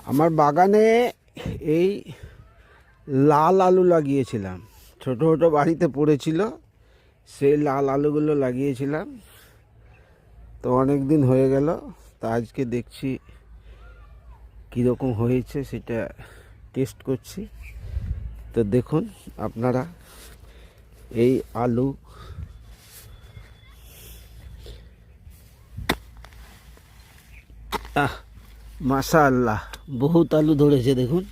আমার বাগানে এই লাল আলু লাগিয়েছিলাম, ছোট ছোট বাড়িতে পড়েছিল, সেই লাল আলুগুলো লাগিয়েছিলাম। তো অনেক দিন হয়ে গেল, তা আজকে দেখছি কীরকম হয়েছে সেটা টেস্ট করছি। তো দেখুন আপনারা এই আলু, মাশাআল্লাহ বহুত আলু ধরেছে। দেখুন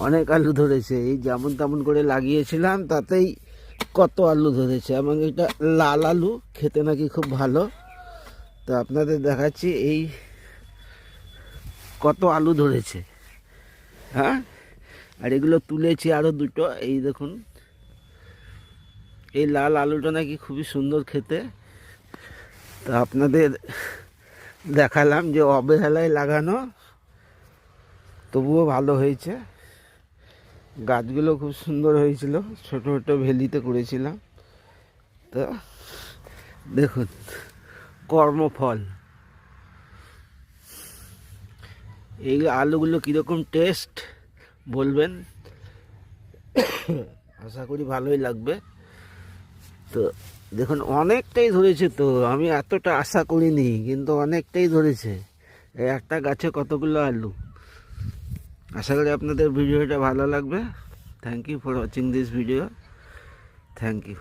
অনেক আলু ধরেছে, এই যেমন তেমন করে লাগিয়েছিলাম তাতেই কত আলু ধরেছে। এবং এটা লাল আলু, খেতে নাকি খুব ভালো। তো আপনাদের দেখাচ্ছি এই কত আলু ধরেছে। হ্যাঁ, আর এগুলো তুলেছি আরও দুটো। এই দেখুন এই লাল আলুটা নাকি খুবই সুন্দর খেতে। তো আপনাদের দেখালাম যে অবহেলায় লাগানো, তবুও ভালো হয়েছে। গাছগুলো খুব সুন্দর হয়েছিল, ছোট ছোট ভেলিতে করেছিলাম। তো দেখুন কর্মফল। এই আলুগুলো কীরকম টেস্ট বলবেন, আশা করি ভালোই লাগবে। তো দেখুন অনেকটাই ধরেছে, তো আমি এতটা আশা করিনি, কিন্তু অনেকটাই ধরেছে। এই একটা গাছে কতগুলো আলু। আশা করি আপনাদের ভিডিওটা ভালো লাগবে। Thank you for watching this video. Thank you.